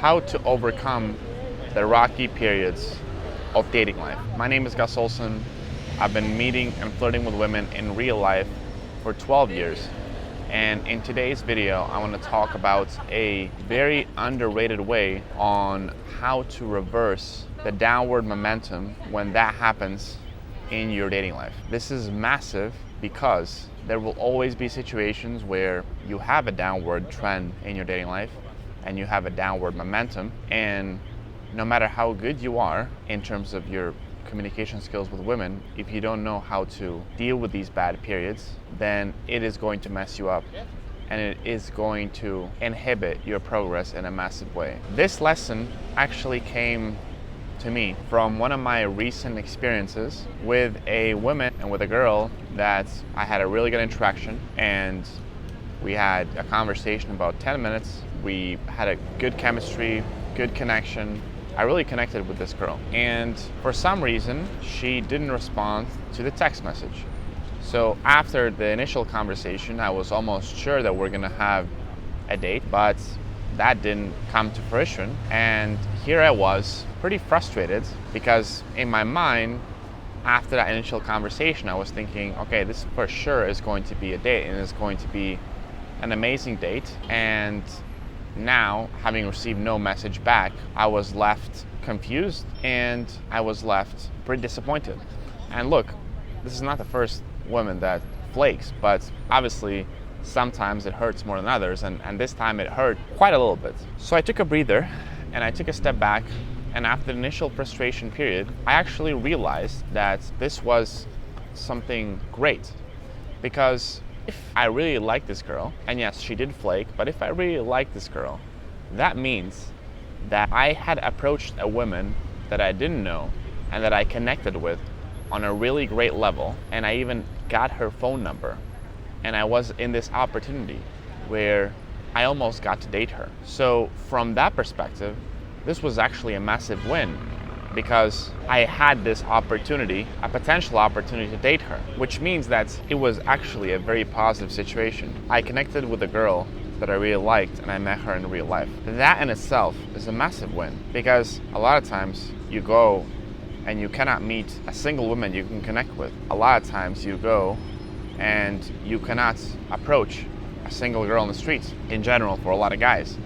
how to overcome the rocky periods of dating life. My name is Gus Olson. I've been meeting and flirting with women in real life for 12 years. And in today's video, I want to talk about a very underrated way on how to reverse the downward momentum when that happens in your dating life. This is massive because there will always be situations where you have a downward trend in your dating life and you have a downward momentum, and no matter how good you are in terms of your communication skills with women, if you don't know how to deal with these bad periods, then it is going to mess you up and it is going to inhibit your progress in a massive way. This lesson actually came to me from one of my recent experiences with a woman and with a girl that I had a really good interaction, and we had a conversation about 10 minutes. We had a good chemistry, good connection. I really connected with this girl, and for some reason she didn't respond to the text message. So after the initial conversation, I was almost sure that we're gonna have a date, but that didn't come to fruition. And here I was, pretty frustrated, because in my mind, after that initial conversation, I was thinking, okay, this for sure is going to be a date, and it's going to be an amazing date. And now, having received no message back, I was left confused and I was left pretty disappointed. And look, this is not the first woman that flakes, but obviously sometimes it hurts more than others, and this time it hurt quite a little bit. So I took a breather and I took a step back, and after the initial frustration period, I actually realized that this was something great, because if I really like this girl, and yes, she did flake, but if I really like this girl, that means that I had approached a woman that I didn't know and that I connected with on a really great level, and I even got her phone number, and I was in this opportunity where I almost got to date her. So from that perspective, this was actually a massive win, because I had this opportunity, a potential opportunity to date her, which means that it was actually a very positive situation. I connected with a girl that I really liked, and I met her in real life. That in itself is a massive win, because a lot of times you go and you cannot meet a single woman you can connect with. A lot of times you go and you cannot approach a single girl on the streets in general for a lot of guys.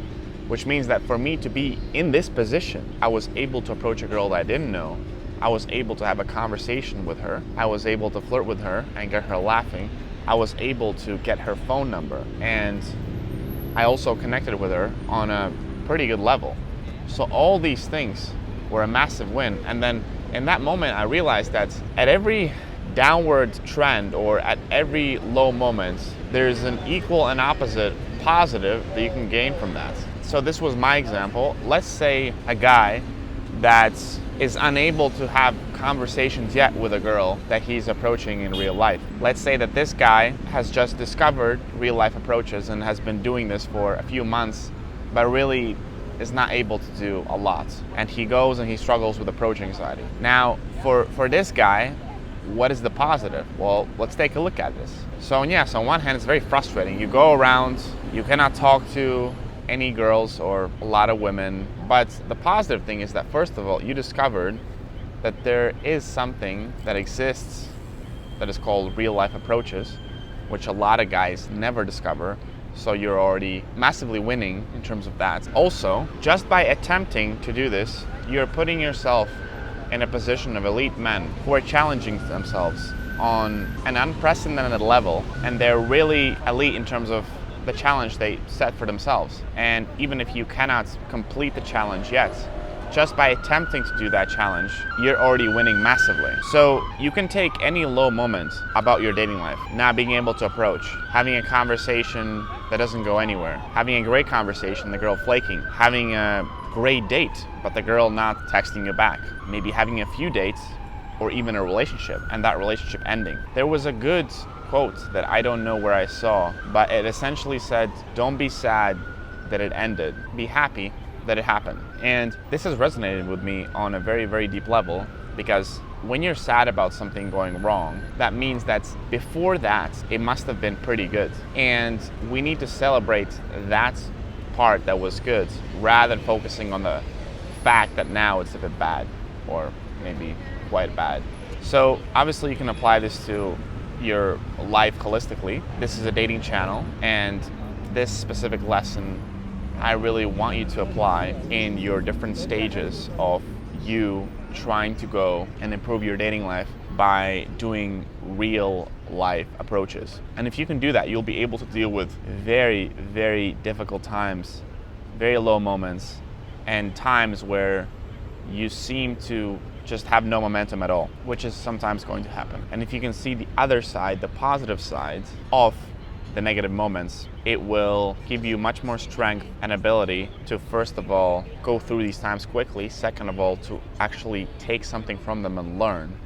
Which means that for me to be in this position, I was able to approach a girl that I didn't know. I was able to have a conversation with her. I was able to flirt with her and get her laughing. I was able to get her phone number, and I also connected with her on a pretty good level. So all these things were a massive win. And then in that moment, I realized that at every downward trend or at every low moment, there's an equal and opposite positive that you can gain from that. So this was my example. Let's say a guy that is unable to have conversations yet with a girl that he's approaching in real life. Let's say that this guy has just discovered real life approaches and has been doing this for a few months, but really is not able to do a lot. And he goes and he struggles with approach anxiety. Now, for this guy, what is the positive? Well, let's take a look at this. So yes, on one hand, it's very frustrating. You go around, you cannot talk to any girls or a lot of women, but the positive thing is that first of all, you discovered that there is something that exists that is called real life approaches, which a lot of guys never discover. So you're already massively winning in terms of that. Also, just by attempting to do this, you're putting yourself in a position of elite men who are challenging themselves on an unprecedented level, and they're really elite in terms of the challenge they set for themselves. And even if you cannot complete the challenge yet, just by attempting to do that challenge, you're already winning massively. So you can take any low moment about your dating life, not being able to approach, having a conversation that doesn't go anywhere, having a great conversation, the girl flaking, having a great date, but the girl not texting you back, maybe having a few dates or even a relationship, and that relationship ending. There was a good quote that I don't know where I saw, but it essentially said, don't be sad that it ended, be happy that it happened. And this has resonated with me on a very, very deep level, because when you're sad about something going wrong, that means that before that, it must have been pretty good. And we need to celebrate that part that was good, rather than focusing on the fact that now it's a bit bad, or maybe quite bad. So obviously you can apply this to your life holistically. This is a dating channel, and this specific lesson I really want you to apply in your different stages of you trying to go and improve your dating life by doing real life approaches. And if you can do that, you'll be able to deal with very, very difficult times, very low moments, and times where you seem to just have no momentum at all, which is sometimes going to happen. And if you can see the other side, the positive side of the negative moments, it will give you much more strength and ability to, first of all, go through these times quickly, second of all, to actually take something from them and learn,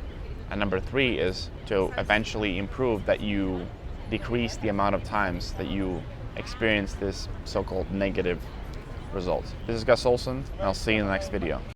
and number three is to eventually improve that you decrease the amount of times that you experience this so-called negative results. This is Gus Olson, and I'll see you in the next video.